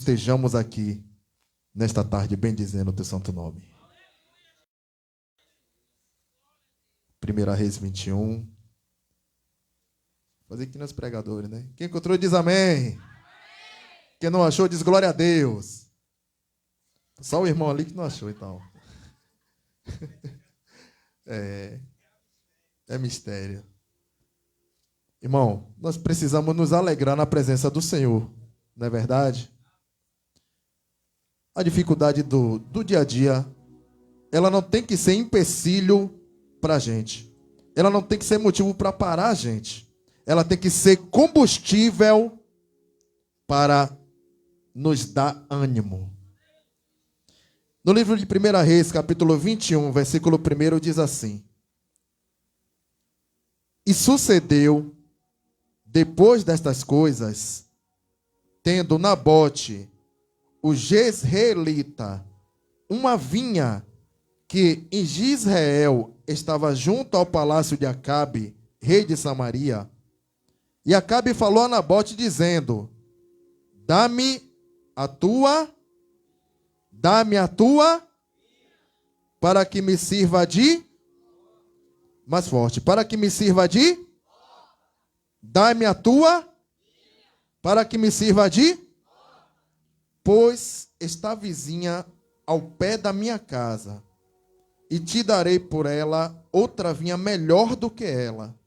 estejamos aqui nesta tarde bendizendo o teu santo nome. 1 Reis 21. Fazer aqui nos pregadores, né? Quem encontrou diz amém. Quem não achou diz glória a Deus. Só o irmão ali que não achou, então. É mistério. Irmão, nós precisamos nos alegrar na presença do Senhor, não é verdade? A dificuldade do dia a dia, ela não tem que ser empecilho para a gente. Ela não tem que ser motivo para parar a gente. Ela tem que ser combustível para nos dar ânimo. No livro de 1 Reis, capítulo 21, versículo 1, diz assim: E sucedeu, depois destas coisas, tendo Nabote, o jezreelita, uma vinha que em Jezreel estava junto ao palácio de Acabe, rei de Samaria, e Acabe falou a Nabote, dizendo: Dá-me a tua, para que me sirva de, mais forte, para que me sirva de, dá-me a tua, para que me sirva de, pois está vizinha ao pé da minha casa, e te darei por ela outra vinha melhor do que ela.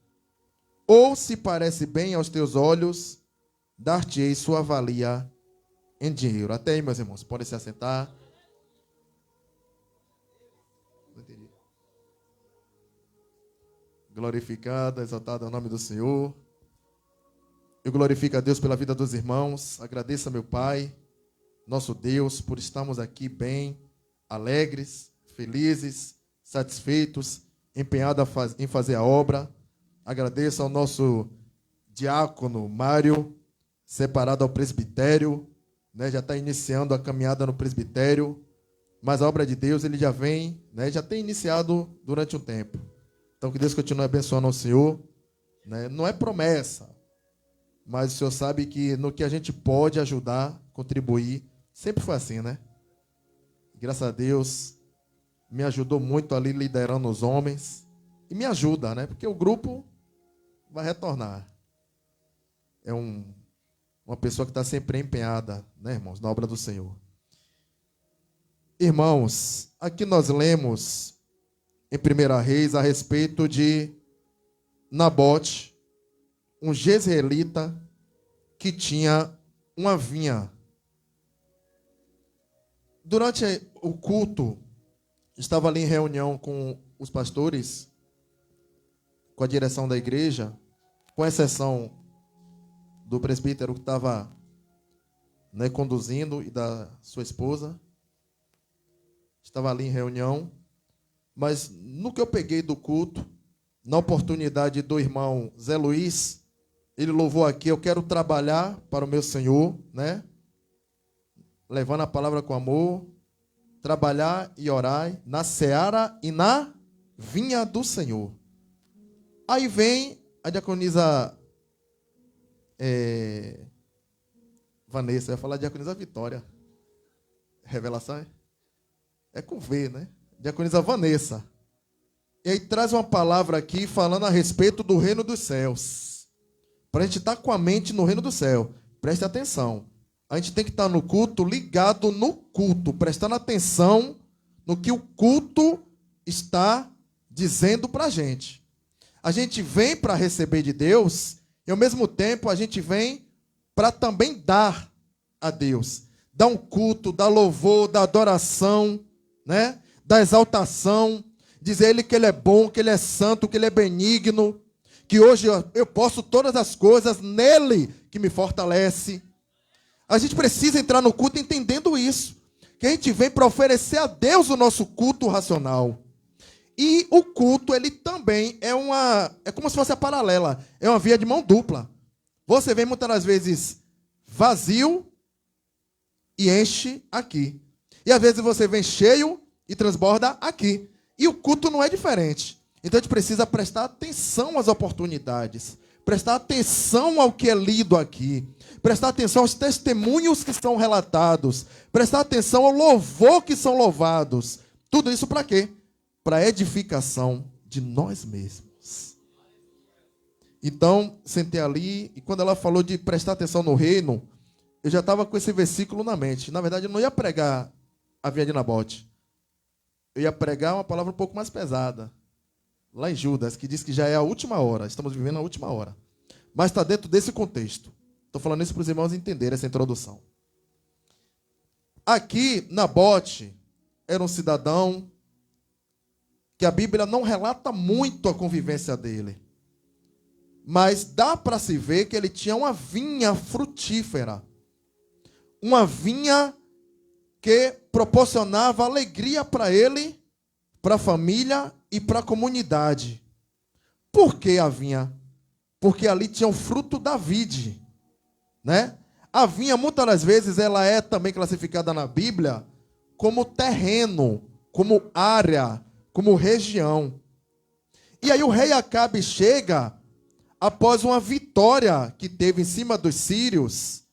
Ou, se parece bem aos teus olhos, dar-te-ei sua valia em dinheiro. Até aí, meus irmãos, podem se assentar. Glorificado, exaltado é o nome do Senhor. Eu glorifico a Deus pela vida dos irmãos. Agradeço a meu Pai, nosso Deus, por estarmos aqui bem, alegres, felizes, satisfeitos, empenhados em fazer a obra. Agradeço ao nosso diácono Mário, separado ao presbitério, né, já está iniciando a caminhada no presbitério, mas a obra de Deus ele já vem, né, já tem iniciado durante um tempo. Então que Deus continue abençoando o Senhor, né? Não é promessa, mas o Senhor sabe que no que a gente pode ajudar, contribuir, sempre foi assim, né? Graças a Deus, me ajudou muito ali liderando os homens, e me ajuda, né? Porque o grupo vai retornar. É uma pessoa que está sempre empenhada, né, irmãos, na obra do Senhor. Irmãos, aqui nós lemos em 1 Reis a respeito de Nabote, um jezreelita que tinha uma vinha. Durante o culto, estava ali em reunião com os pastores, com a direção da igreja, com exceção do presbítero que estava, né, conduzindo e da sua esposa. Estava ali em reunião. Mas no que eu peguei do culto, na oportunidade do irmão Zé Luiz, ele louvou aqui: eu quero trabalhar para o meu Senhor, né? Levando a palavra com amor, trabalhar e orar na seara e na vinha do Senhor. Aí vem a diaconisa Vanessa, eu ia falar diaconisa Vitória. Revelação é com V, né? Diaconisa Vanessa. E aí traz uma palavra aqui falando a respeito do reino dos céus. Para a gente estar com a mente no reino do céu. Preste atenção. A gente tem que estar no culto, ligado no culto, prestando atenção no que o culto está dizendo para a gente. A gente vem para receber de Deus e, ao mesmo tempo, a gente vem para também dar a Deus. Dar um culto, dar louvor, dar adoração, né? Da exaltação, dizer a Ele que Ele é bom, que Ele é santo, que Ele é benigno, que hoje eu posso todas as coisas nele que me fortalece. A gente precisa entrar no culto entendendo isso, que a gente vem para oferecer a Deus o nosso culto racional. E o culto, ele também é como se fosse a paralela, é uma via de mão dupla. Você vem muitas das vezes vazio e enche aqui. E às vezes você vem cheio e transborda aqui. E o culto não é diferente. Então a gente precisa prestar atenção às oportunidades. prestar atenção ao que é lido aqui, prestar atenção aos testemunhos que são relatados, prestar atenção ao louvor que são louvados. Tudo isso para quê? Para edificação de nós mesmos. Então, sentei ali, e quando ela falou de prestar atenção no reino, eu já estava com esse versículo na mente. Na verdade, eu não ia pregar a vinha de Nabote. Eu ia pregar uma palavra um pouco mais pesada. Lá em Judas, que diz que já é a última hora. Estamos vivendo a última hora. Mas está dentro desse contexto. Estou falando isso para os irmãos entenderem essa introdução. Aqui, Nabote era um cidadão que a Bíblia não relata muito a convivência dele. Mas dá para se ver que ele tinha uma vinha frutífera. Uma vinha que proporcionava alegria para ele, para a família e para a comunidade. Por que a vinha? Porque ali tinha o fruto da vide, né? A vinha, muitas das vezes, ela é também classificada na Bíblia como terreno, como área, como região. E aí o rei Acabe chega após uma vitória que teve em cima dos sírios,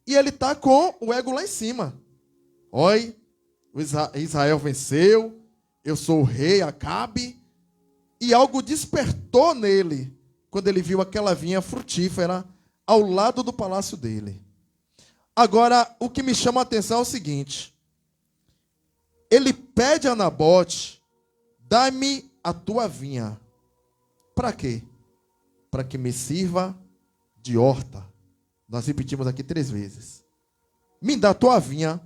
e ele está com o ego lá em cima. Oi, Israel venceu, eu sou o rei Acabe, e algo despertou nele, quando ele viu aquela vinha frutífera ao lado do palácio dele. Agora, o que me chama a atenção é o seguinte, ele pede a Nabote, dá-me a tua vinha. Para quê? Para que me sirva de horta. Nós repetimos aqui 3 vezes. Me dá a tua vinha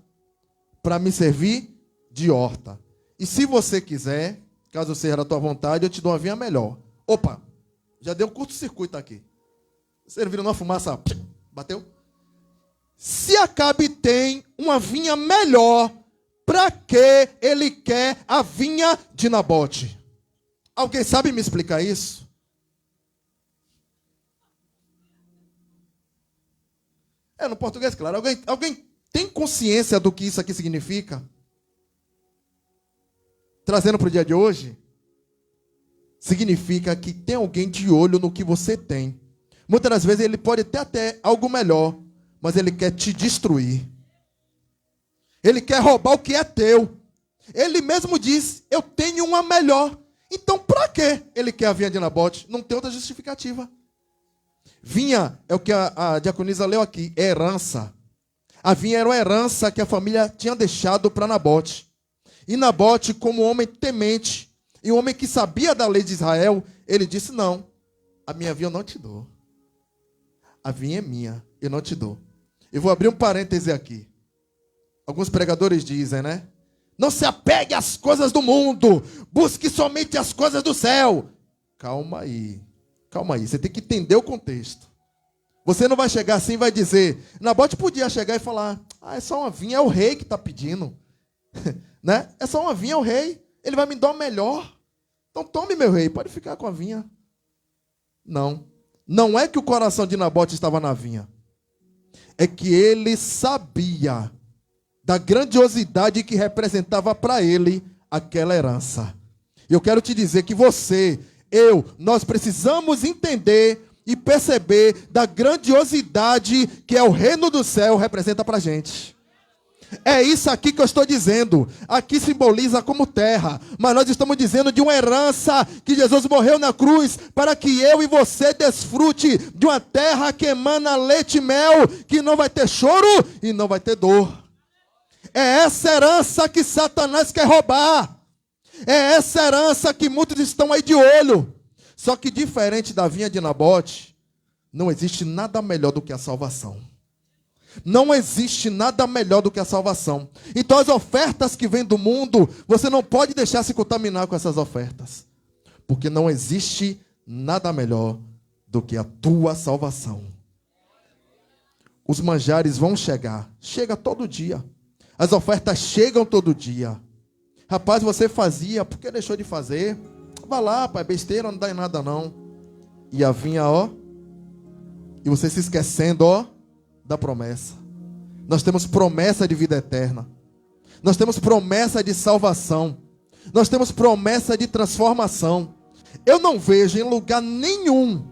para me servir de horta. E se você quiser, caso seja da tua vontade, eu te dou uma vinha melhor. Opa, já deu um curto-circuito aqui. Serviram uma fumaça, bateu? Se Acabe tem uma vinha melhor, para que ele quer a vinha de Nabote? Alguém sabe me explicar isso? No português, claro. Alguém tem consciência do que isso aqui significa? Trazendo para o dia de hoje, significa que tem alguém de olho no que você tem. Muitas das vezes ele pode ter até algo melhor, mas ele quer te destruir. Ele quer roubar o que é teu. Ele mesmo diz, eu tenho uma melhor. Então, para que ele quer a vinha de Nabote? Não tem outra justificativa. Vinha é o que a diaconisa leu aqui, é herança. A vinha era uma herança que a família tinha deixado para Nabote. E Nabote, como homem temente, e um homem que sabia da lei de Israel, ele disse, não, a minha vinha eu não te dou. A vinha é minha, eu não te dou. Eu vou abrir um parêntese aqui. Alguns pregadores dizem, né? Não se apegue às coisas do mundo, busque somente as coisas do céu. Calma aí. Calma aí, você tem que entender o contexto. Você não vai chegar assim e vai dizer... Nabote podia chegar e falar... é só uma vinha, é o rei que está pedindo. Né? É só uma vinha, é o rei. Ele vai me dar o melhor. Então tome, meu rei, pode ficar com a vinha. Não. Não é que o coração de Nabote estava na vinha. É que ele sabia da grandiosidade que representava para ele aquela herança. E eu quero te dizer que você... nós precisamos entender e perceber da grandiosidade que é o reino do céu representa para a gente. É isso aqui que eu estou dizendo. Aqui simboliza como terra, mas nós estamos dizendo de uma herança que Jesus morreu na cruz para que eu e você desfrute de uma terra que emana leite e mel, que não vai ter choro e não vai ter dor. É essa herança que Satanás quer roubar. É essa herança que muitos estão aí de olho. Só que diferente da vinha de Nabote, não existe nada melhor do que a salvação. Não existe nada melhor do que a salvação. Então as ofertas que vêm do mundo, você não pode deixar se contaminar com essas ofertas. Porque não existe nada melhor do que a tua salvação. Os manjares vão chegar. Chega todo dia. As ofertas chegam todo dia. Rapaz, você fazia, por que deixou de fazer? Vá lá, pai, besteira, não dá em nada não. E a vinha, ó. E você se esquecendo, ó, da promessa. Nós temos promessa de vida eterna. Nós temos promessa de salvação. Nós temos promessa de transformação. Eu não vejo em lugar nenhum,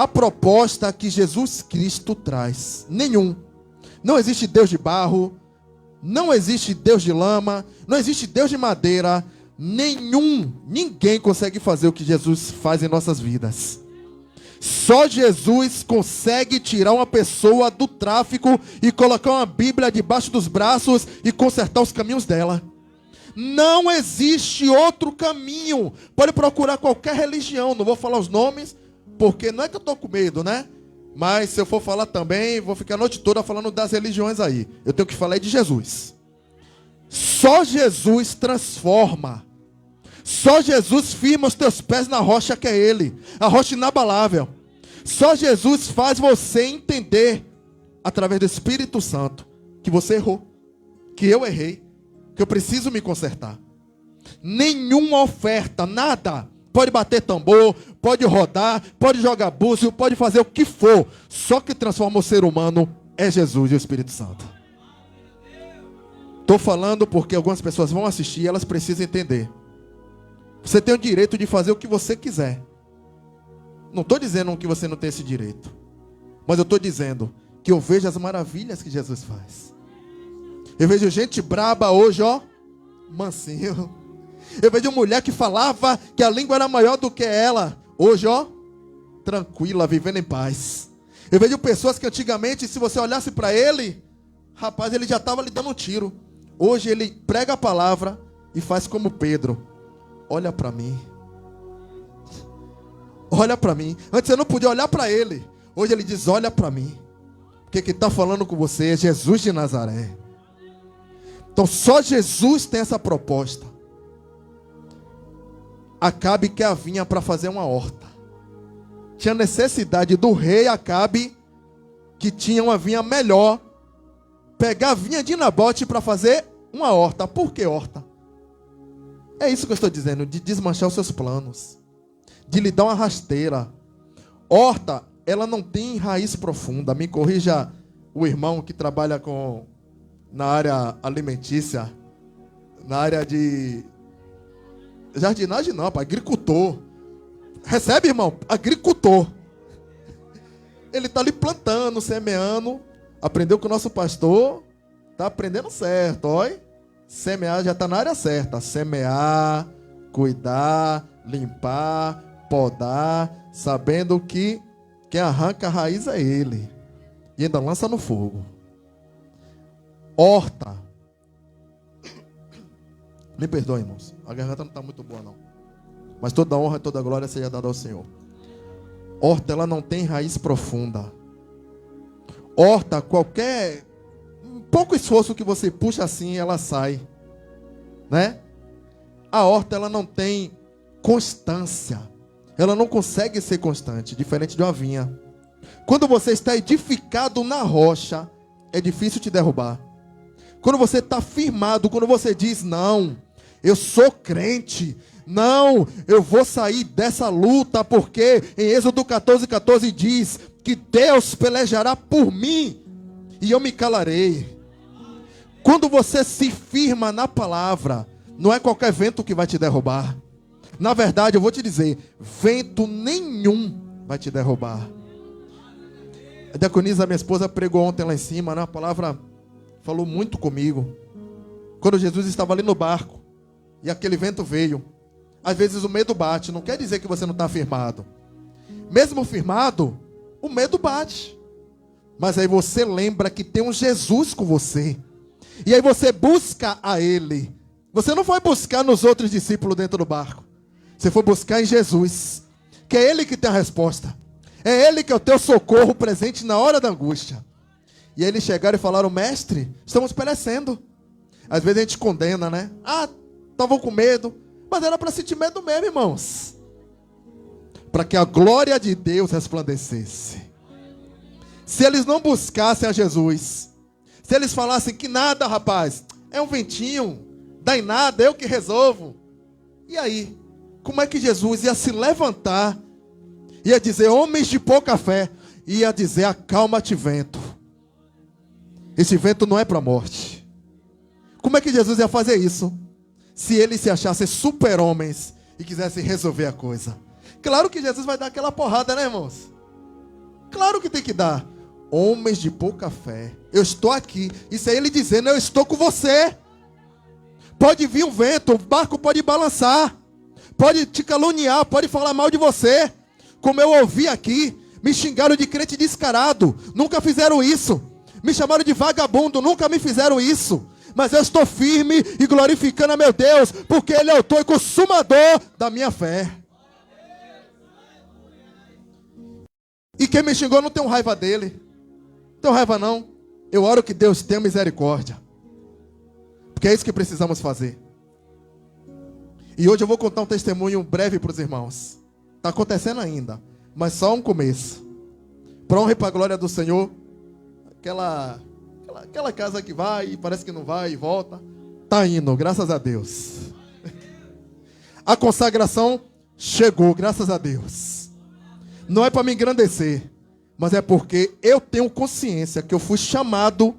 a proposta que Jesus Cristo traz. Nenhum. Não existe Deus de barro, não existe Deus de lama, não existe Deus de madeira. Ninguém consegue fazer o que Jesus faz em nossas vidas. Só Jesus consegue tirar uma pessoa do tráfico e colocar uma Bíblia debaixo dos braços e consertar os caminhos dela. Não existe outro caminho. Pode procurar qualquer religião. Não vou falar os nomes, porque não é que eu estou com medo, né? Mas se eu for falar também, vou ficar a noite toda falando das religiões aí. Eu tenho que falar de Jesus. Só Jesus transforma. Só Jesus firma os teus pés na rocha que é Ele, a rocha inabalável. Só Jesus faz você entender, através do Espírito Santo, que você errou, que eu errei, que eu preciso me consertar. Nenhuma oferta, nada, pode bater tambor, pode rodar, pode jogar búzio, pode fazer o que for. Só que transforma o ser humano é Jesus e o Espírito Santo. Estou falando porque algumas pessoas vão assistir e elas precisam entender. Você tem o direito de fazer o que você quiser. Não estou dizendo que você não tem esse direito. Mas eu estou dizendo que eu vejo as maravilhas que Jesus faz. Eu vejo gente braba hoje, ó, mansinho. Eu vejo mulher que falava que a língua era maior do que ela. Hoje, ó, tranquila, vivendo em paz. Eu vejo pessoas que antigamente, se você olhasse para ele, rapaz, ele já estava lhe dando um tiro. Hoje ele prega a palavra e faz como Pedro. Olha para mim. Olha para mim. Antes eu não podia olhar para ele. Hoje ele diz, olha para mim. Porque quem está falando com você é Jesus de Nazaré. Então só Jesus tem essa proposta. Acabe quer a vinha para fazer uma horta. Tinha necessidade do rei Acabe, que tinha uma vinha melhor, pegar a vinha de Nabote para fazer uma horta. Por que horta? É isso que eu estou dizendo, de desmanchar os seus planos, de lhe dar uma rasteira. Horta, ela não tem raiz profunda. Me corrija o irmão que trabalha na área alimentícia, na área de jardinagem não, pá, agricultor. Recebe, irmão? Agricultor. Ele está ali plantando, semeando. Aprendeu com o nosso pastor. Está aprendendo certo, olha. Semear já está na área certa. Semear, cuidar, limpar, podar, sabendo que quem arranca a raiz é ele. E ainda lança no fogo. Horta. Me perdoe, irmãos. A garganta não está muito boa, não. Mas toda honra e toda glória seja dada ao Senhor. Horta, ela não tem raiz profunda. Horta, qualquer pouco esforço que você puxa assim, ela sai, né? A horta, ela não tem constância. Ela não consegue ser constante, diferente de uma vinha. Quando você está edificado na rocha, é difícil te derrubar. Quando você está firmado, quando você diz, não, eu sou crente, não, eu vou sair dessa luta, porque em Êxodo 14:14 diz que Deus pelejará por mim e eu me calarei. Quando você se firma na palavra, não é qualquer vento que vai te derrubar. Na verdade, eu vou te dizer, vento nenhum vai te derrubar. A diaconisa, minha esposa, pregou ontem lá em cima, né? A palavra falou muito comigo. Quando Jesus estava ali no barco e aquele vento veio. Às vezes o medo bate, não quer dizer que você não está firmado. Mesmo firmado, o medo bate. Mas aí você lembra que tem um Jesus com você. E aí você busca a Ele. Você não foi buscar nos outros discípulos dentro do barco. Você foi buscar em Jesus. Que é Ele que tem a resposta. É Ele que é o teu socorro presente na hora da angústia. E aí eles chegaram e falaram, mestre, estamos perecendo. Às vezes a gente condena, né? Ah, estavam com medo. Mas era para sentir medo mesmo, irmãos. Para que a glória de Deus resplandecesse. Se eles não buscassem a Jesus, se eles falassem que nada, rapaz, é um ventinho, dá em nada, eu que resolvo. E aí, como é que Jesus ia se levantar, ia dizer, homens de pouca fé, ia dizer, acalma-te vento. Esse vento não é para a morte. Como é que Jesus ia fazer isso? Se eles se achassem super-homens e quisessem resolver a coisa. Claro que Jesus vai dar aquela porrada, né, irmãos? Claro que tem que dar. Homens de pouca fé, eu estou aqui. Isso é ele dizendo, eu estou com você. Pode vir um vento, o barco pode balançar, pode te caluniar, pode falar mal de você. Como eu ouvi aqui, me xingaram de crente descarado, nunca fizeram isso. Me chamaram de vagabundo, nunca me fizeram isso. Mas eu estou firme e glorificando a meu Deus, porque Ele é o autor e consumador da minha fé. E quem me xingou, não tenho raiva dele. Não tenho raiva não. Eu oro que Deus tenha misericórdia. Porque é isso que precisamos fazer. E hoje eu vou contar um testemunho breve para os irmãos. Está acontecendo ainda, mas só um começo. Para honra e para a glória do Senhor, aquela casa que vai, parece que não vai e volta, está indo, graças a Deus. A consagração chegou, graças a Deus. Não é para me engrandecer, mas é porque eu tenho consciência que eu fui chamado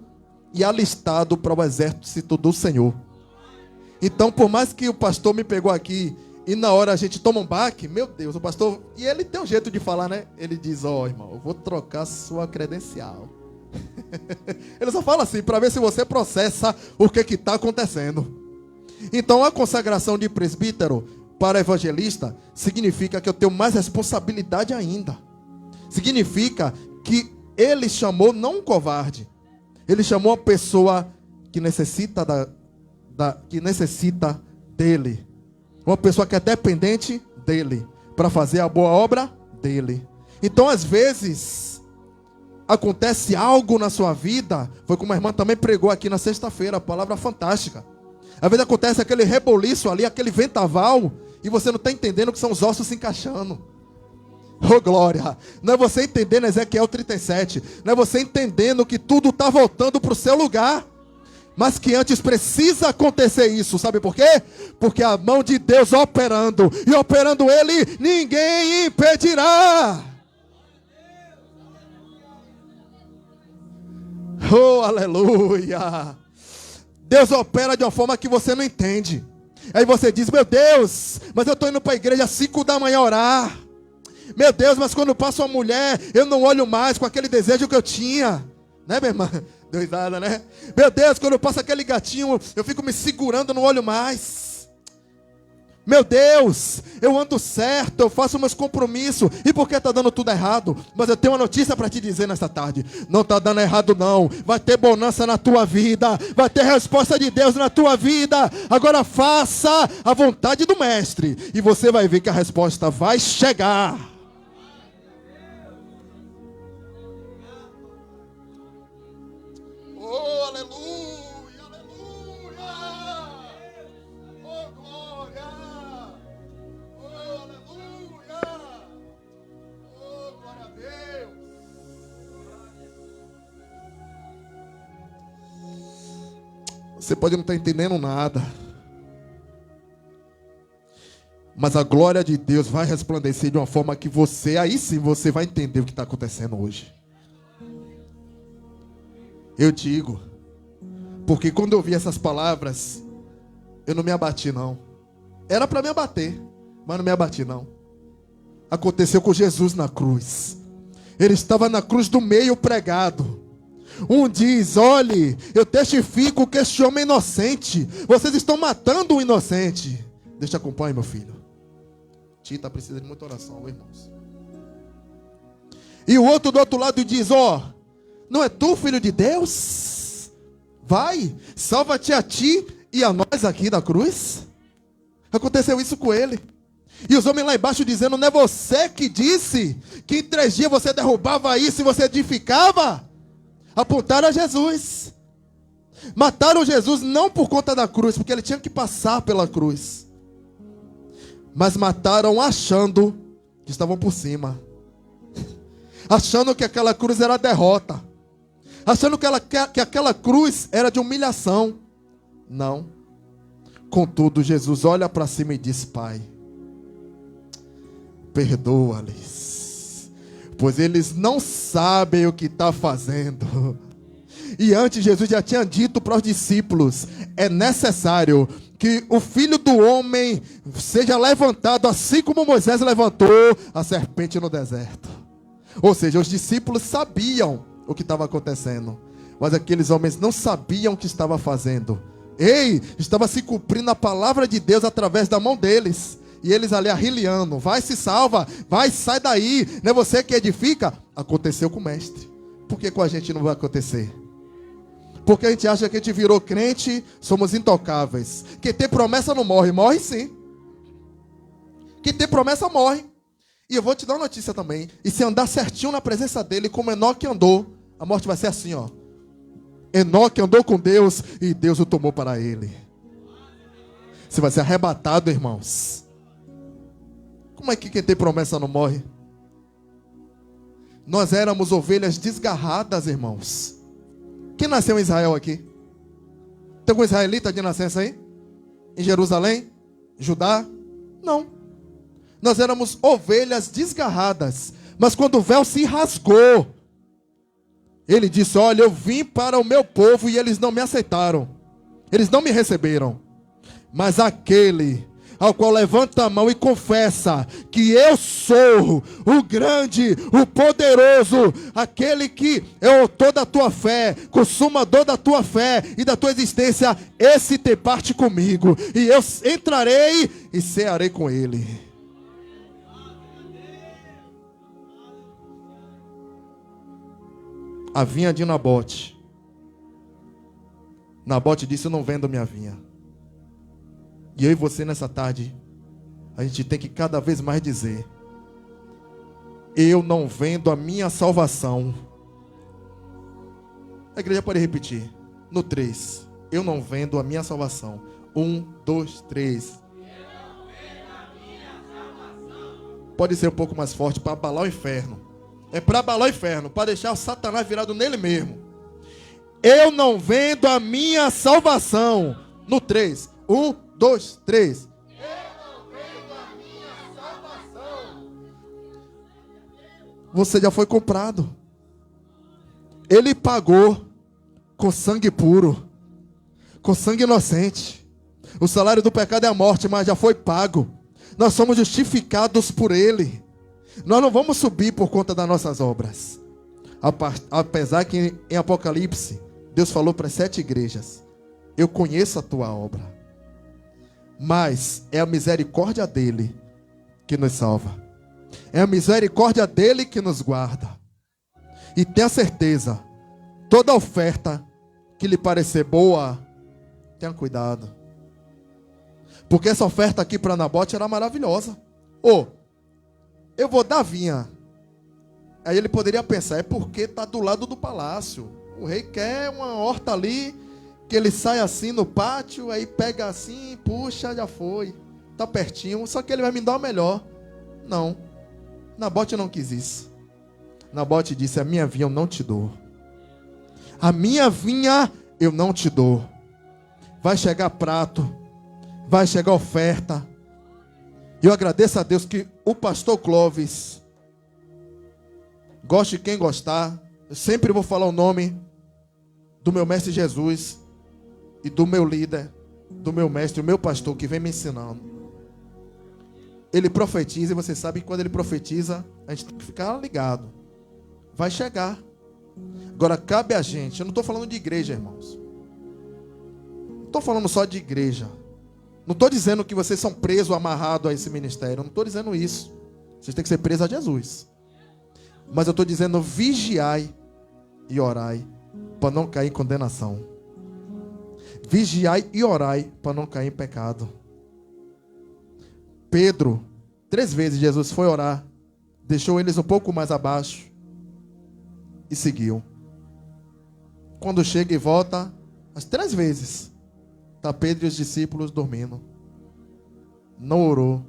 e alistado para o exército do Senhor. Então, por mais que o pastor me pegou aqui e na hora a gente toma um baque, meu Deus, o pastor, e ele tem um jeito de falar, né? Ele diz, irmão, eu vou trocar sua credencial. Ele só fala assim, para ver se você processa o que está acontecendo. Então, a consagração de presbítero para evangelista significa que eu tenho mais responsabilidade ainda. Significa que ele chamou não um covarde, ele chamou a pessoa que necessita que necessita dele. Uma pessoa que é dependente dele, para fazer a boa obra dele. Então, às vezes, acontece algo na sua vida, foi como a irmã também pregou aqui na sexta-feira, a palavra fantástica. Às vezes acontece aquele reboliço ali, aquele ventaval, e você não está entendendo que são os ossos se encaixando. Oh glória, não é você entendendo Ezequiel 37, não é você entendendo que tudo está voltando para o seu lugar. Mas que antes precisa acontecer isso, sabe por quê? Porque a mão de Deus operando, e operando Ele, ninguém impedirá. Oh, aleluia. Deus opera de uma forma que você não entende. Aí você diz, meu Deus, mas eu estou indo para a igreja às 5 da manhã orar. Meu Deus, mas quando passa uma mulher, eu não olho mais com aquele desejo que eu tinha. Né, minha irmã? Deu risada, né? Meu Deus, quando passa aquele gatinho, eu fico me segurando, não olho mais. Meu Deus, eu ando certo, eu faço meus compromissos. E por que está dando tudo errado? Mas eu tenho uma notícia para te dizer nesta tarde. Não está dando errado não. Vai ter bonança na tua vida. Vai ter resposta de Deus na tua vida. Agora faça a vontade do mestre. E você vai ver que a resposta vai chegar. Oh, aleluia, aleluia. Oh, glória. Oh, aleluia. Oh, glória a Deus. Você pode não estar entendendo nada, mas a glória de Deus vai resplandecer de uma forma que você, aí sim você vai entender o que está acontecendo hoje. Eu digo, porque quando eu vi essas palavras, eu não me abati não. Era para me abater, mas não me abati não. Aconteceu com Jesus na cruz. Ele estava na cruz do meio pregado. Um diz, olhe, eu testifico que este homem é inocente. Vocês estão matando um inocente. Deixa eu acompanhar, meu filho. Tita precisa de muita oração, irmãos. E o outro do outro lado diz, não é tu, filho de Deus? Vai, salva-te a ti e a nós aqui da cruz. Aconteceu isso com ele. E os homens lá embaixo dizendo, não é você que disse que em 3 dias você derrubava isso e você edificava? Apontaram a Jesus. Mataram Jesus não por conta da cruz, porque ele tinha que passar pela cruz. Mas mataram achando que estavam por cima. Achando que aquela cruz era derrota. Achando que aquela cruz era de humilhação. Não. Contudo, Jesus olha para cima e diz, Pai, perdoa-lhes, pois eles não sabem o que está fazendo. E antes Jesus já tinha dito para os discípulos, é necessário que o Filho do Homem seja levantado, assim como Moisés levantou a serpente no deserto. Ou seja, os discípulos sabiam o que estava acontecendo, mas aqueles homens não sabiam o que estava fazendo. Ei, estava se cumprindo a palavra de Deus através da mão deles. E eles ali arriliando, vai, se salva, vai, sai daí, não é você que edifica. Aconteceu com o mestre. Por que com a gente não vai acontecer? Porque a gente acha que a gente virou crente, somos intocáveis. Quem tem promessa não morre, morre sim. Quem tem promessa morre. E eu vou te dar uma notícia também. E se andar certinho na presença dele, como Enoque andou, a morte vai ser assim, ó. Enoque andou com Deus e Deus o tomou para ele. Você vai ser arrebatado, irmãos. Como é que quem tem promessa não morre? Nós éramos ovelhas desgarradas, irmãos. Quem nasceu em Israel aqui? Tem algum israelita de nascença aí? Em Jerusalém? Judá? Não. Nós éramos ovelhas desgarradas. Mas quando o véu se rasgou, ele disse, olha, eu vim para o meu povo e eles não me aceitaram. Eles não me receberam. Mas aquele ao qual levanta a mão e confessa que eu sou o grande, o poderoso, aquele que é o autor da tua fé, consumador da tua fé e da tua existência, esse tem parte comigo, e eu entrarei e cearei com ele. A vinha de Nabote. Nabote disse, eu não vendo minha vinha. E eu e você nessa tarde, a gente tem que cada vez mais dizer, eu não vendo a minha salvação. A igreja pode repetir, no 3, eu não vendo a minha salvação. 1, 2, 3. Pode ser um pouco mais forte, para abalar o inferno. É para abalar o inferno, para deixar o Satanás virado nele mesmo. Eu não vendo a minha salvação. No 3, 1, 2, 3. Eu não vendo a minha salvação. Você já foi comprado. Ele pagou com sangue puro, com sangue inocente. O salário do pecado é a morte, mas já foi pago. Nós somos justificados por Ele. Nós não vamos subir por conta das nossas obras. Apesar que em Apocalipse, Deus falou para as 7 igrejas, eu conheço a tua obra. Mas é a misericórdia dele que nos salva. É a misericórdia dele que nos guarda. E tenha certeza, toda oferta que lhe parecer boa, tenha cuidado. Porque essa oferta aqui para Nabote era maravilhosa. Eu vou dar vinha. Aí ele poderia pensar, é porque está do lado do palácio. O rei quer uma horta ali, que ele sai assim no pátio, aí pega assim, puxa, já foi. Está pertinho, só que ele vai me dar o melhor. Não, Nabote não quis isso. Nabote disse, a minha vinha eu não te dou. A minha vinha eu não te dou. Vai chegar prato, vai chegar oferta. E eu agradeço a Deus que o pastor Clóvis, goste quem gostar, eu sempre vou falar o nome do meu mestre Jesus e do meu líder, do meu mestre, o meu pastor que vem me ensinando. Ele profetiza e você sabe que quando ele profetiza, a gente tem que ficar ligado. Vai chegar. Agora cabe a gente, eu não estou falando de igreja, irmãos. Não estou falando só de igreja. Não estou dizendo que vocês são presos, amarrados a esse ministério. Eu não estou dizendo isso. Vocês têm que ser presos a Jesus. Mas eu estou dizendo, vigiai e orai para não cair em condenação. Vigiai e orai para não cair em pecado. Pedro, 3 vezes Jesus foi orar, deixou eles um pouco mais abaixo e seguiu. Quando chega e volta, as 3 vezes, está Pedro e os discípulos dormindo. Não orou.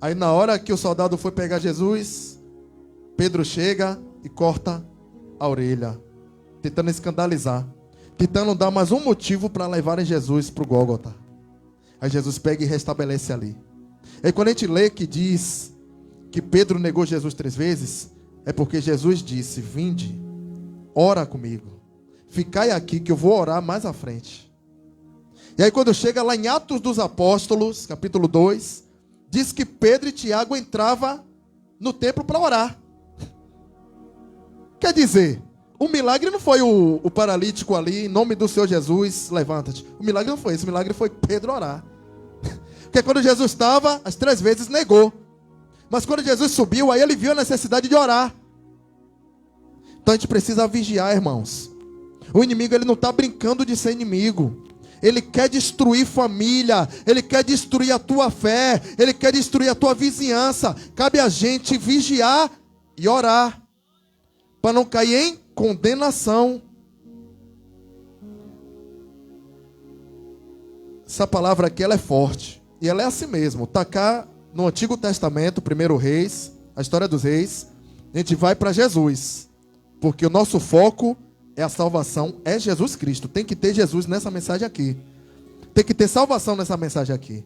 Aí na hora que o soldado foi pegar Jesus, Pedro chega e corta a orelha, tentando escandalizar, tentando dar mais um motivo para levarem Jesus para o Gólgota. Aí Jesus pega e restabelece ali. Aí quando a gente lê que diz que Pedro negou Jesus 3 vezes, é porque Jesus disse, vinde, ora comigo, ficai aqui que eu vou orar mais à frente. E aí quando chega lá em Atos dos Apóstolos, capítulo 2, diz que Pedro e Tiago entravam no templo para orar. Quer dizer, o milagre não foi o paralítico ali, em nome do Senhor Jesus, levanta-te. O milagre não foi esse, o milagre foi Pedro orar. Porque quando Jesus estava, as 3 vezes negou. Mas quando Jesus subiu, aí ele viu a necessidade de orar. Então a gente precisa vigiar, irmãos. O inimigo, ele não está brincando de ser inimigo. Ele quer destruir família. Ele quer destruir a tua fé. Ele quer destruir a tua vizinhança. Cabe a gente vigiar e orar, para não cair em condenação. Essa palavra aqui, ela é forte. E ela é assim mesmo. Está cá no Antigo Testamento, 1 Reis, a história dos reis. A gente vai para Jesus. Porque o nosso foco é a salvação, é Jesus Cristo. Tem que ter Jesus nessa mensagem aqui. Tem que ter salvação nessa mensagem aqui.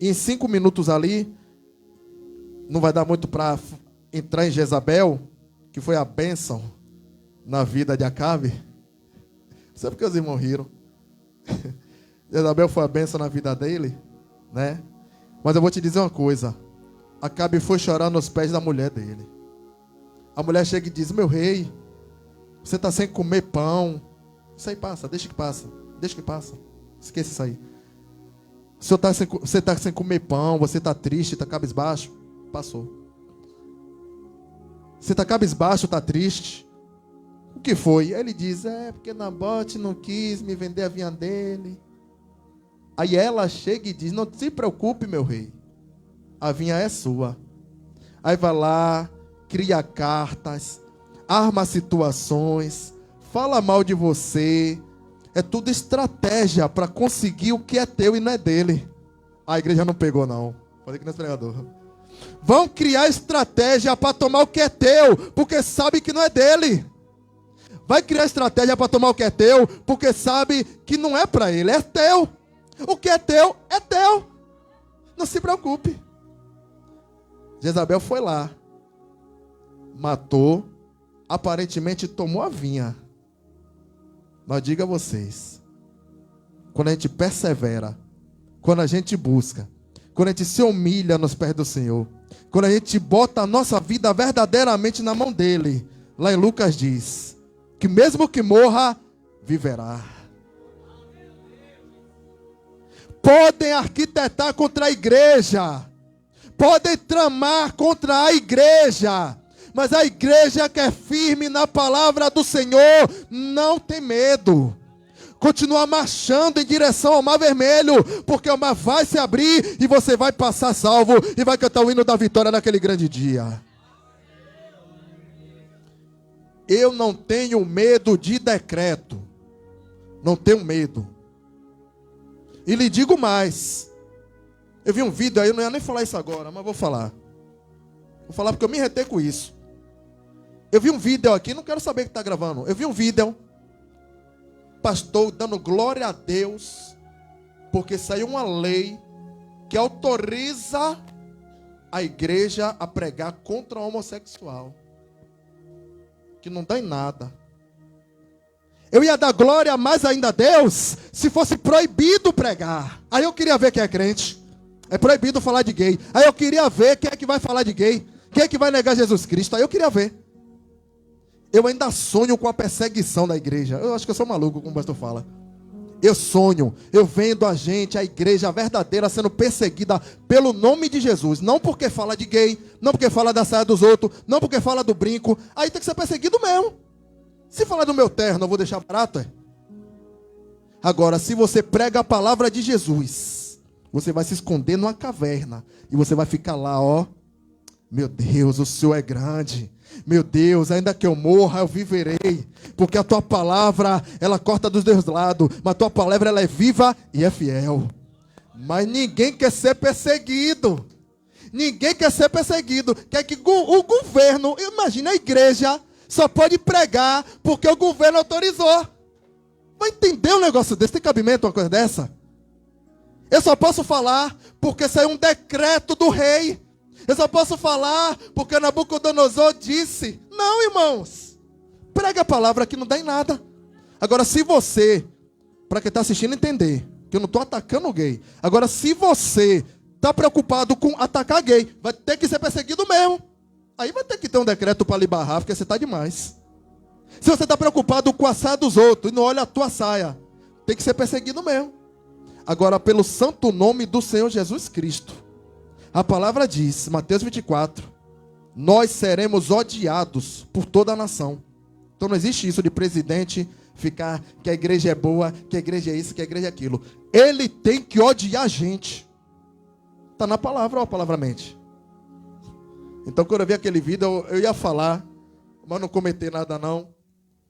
E em 5 minutos ali, não vai dar muito para entrar em Jezabel, que foi a bênção na vida de Acabe. Sabe por que os irmãos riram? Jezabel foi a bênção na vida dele, né? Mas eu vou te dizer uma coisa. Acabe foi chorar nos pés da mulher dele. A mulher chega e diz: meu rei, você está sem comer pão. Isso aí passa, deixa que passa. Deixa que passa. Esqueça isso aí. Você está sem comer pão, você está triste, está cabisbaixo. Passou. Você está cabisbaixo, está triste. O que foi? Ele diz: é porque Nabote não quis me vender a vinha dele. Aí ela chega e diz: não se preocupe, meu rei, a vinha é sua. Aí vai lá, cria cartas, arma situações, fala mal de você. É tudo estratégia para conseguir o que é teu e não é dele. A igreja não pegou, não. Falei que não é pregador. Vão criar estratégia para tomar o que é teu, porque sabe que não é dele. Vai criar estratégia para tomar o que é teu, porque sabe que não é para ele, é teu. O que é teu, é teu. Não se preocupe. Jezabel foi lá, matou, aparentemente tomou a vinha. Mas diga a vocês, quando a gente persevera, quando a gente busca, quando a gente se humilha nos pés do Senhor, quando a gente bota a nossa vida verdadeiramente na mão dele, lá em Lucas diz, que mesmo que morra, viverá. Podem arquitetar contra a igreja, podem tramar contra a igreja, mas a igreja que é firme na palavra do Senhor não tem medo. Continua marchando em direção ao mar vermelho, porque o mar vai se abrir e você vai passar salvo e vai cantar o hino da vitória naquele grande dia. Eu não tenho medo de decreto. Não tenho medo. E lhe digo mais. Eu vi um vídeo aí, eu não ia nem falar isso agora, mas vou falar. Vou falar porque eu me retei com isso. Eu vi um vídeo aqui, não quero saber que está gravando. Eu vi um vídeo, pastor dando glória a Deus, porque saiu uma lei que autoriza a igreja a pregar contra o homossexual. Que não dá em nada. Eu ia dar glória mais ainda a Deus se fosse proibido pregar. Aí eu queria ver quem é crente. É proibido falar de gay. Aí eu queria ver quem é que vai falar de gay. Quem é que vai negar Jesus Cristo. Aí eu queria ver. Eu ainda sonho com a perseguição da igreja. Eu acho que eu sou maluco, como o pastor fala. Eu sonho, eu vendo a gente, a igreja verdadeira sendo perseguida pelo nome de Jesus. Não porque fala de gay, não porque fala da saia dos outros, não porque fala do brinco. Aí tem que ser perseguido mesmo. Se falar do meu terno, eu vou deixar barato, é? Agora, se você prega a palavra de Jesus, você vai se esconder numa caverna. E você vai ficar lá, ó. Meu Deus, o Senhor é grande. Meu Deus, ainda que eu morra, eu viverei. Porque a tua palavra, ela corta dos dois lados. Mas a tua palavra, ela é viva e é fiel. Mas ninguém quer ser perseguido. Ninguém quer ser perseguido. Quer que o governo, imagina a igreja, só pode pregar porque o governo autorizou. Vai entender um negócio desse? Tem cabimento uma coisa dessa? Eu só posso falar porque saiu um decreto do rei. Eu só posso falar porque Nabucodonosor disse. Não, irmãos. Prega a palavra que não dá em nada. Agora, se você, para quem está assistindo entender, que eu não estou atacando o gay. Agora, se você está preocupado com atacar gay, vai ter que ser perseguido mesmo. Aí vai ter que ter um decreto para lhe barrar, porque você está demais. Se você está preocupado com a saia dos outros e não olha a tua saia, tem que ser perseguido mesmo. Agora, pelo santo nome do Senhor Jesus Cristo, a palavra diz, Mateus 24, nós seremos odiados por toda a nação. Então não existe isso de presidente ficar que a igreja é boa, que a igreja é isso, que a igreja é aquilo. Ele tem que odiar a gente. Está na palavra ou a palavra mente? Então quando eu vi aquele vídeo, eu ia falar, mas não cometer nada não,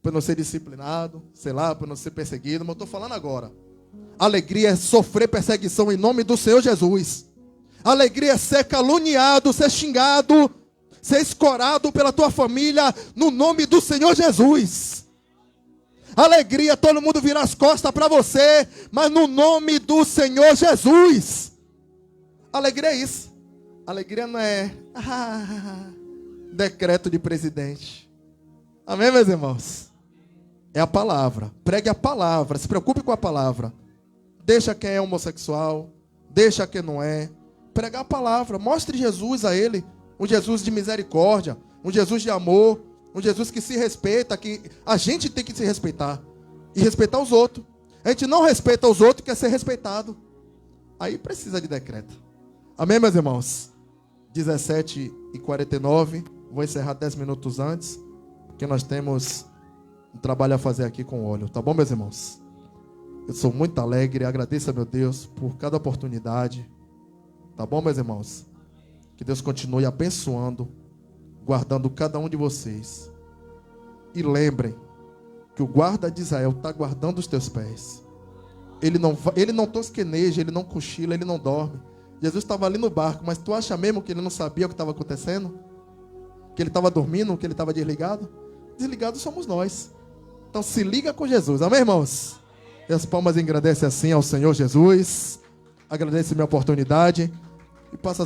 para não ser disciplinado, sei lá, para não ser perseguido, mas eu estou falando agora. Alegria é sofrer perseguição em nome do Senhor Jesus. Alegria é ser caluniado, ser xingado, ser escorado pela tua família, no nome do Senhor Jesus. Alegria, todo mundo virar as costas para você, mas no nome do Senhor Jesus. Alegria é isso. Alegria não é decreto de presidente. Amém, meus irmãos? É a palavra. Pregue a palavra, se preocupe com a palavra. Deixa quem é homossexual, deixa quem não é. Pregar a palavra, mostre Jesus a ele. Um Jesus de misericórdia, um Jesus de amor, um Jesus que se respeita, que a gente tem que se respeitar e respeitar os outros. A gente não respeita os outros, quer ser respeitado. Aí precisa de decreto. Amém, meus irmãos? 17h49, vou encerrar 10 minutos antes, porque nós temos um trabalho a fazer aqui com óleo, tá bom, meus irmãos? Eu sou muito alegre, agradeço a meu Deus por cada oportunidade, tá bom, meus irmãos? Que Deus continue abençoando, guardando cada um de vocês. E lembrem que o guarda de Israel está guardando os teus pés. Ele não tosqueneja, ele não cochila, ele não dorme. Jesus estava ali no barco, mas tu acha mesmo que ele não sabia o que estava acontecendo? Que ele estava dormindo, que ele estava desligado? Desligados somos nós. Então se liga com Jesus, amém, irmãos? E as palmas engrandecem assim ao Senhor Jesus. Agradece a minha oportunidade e passa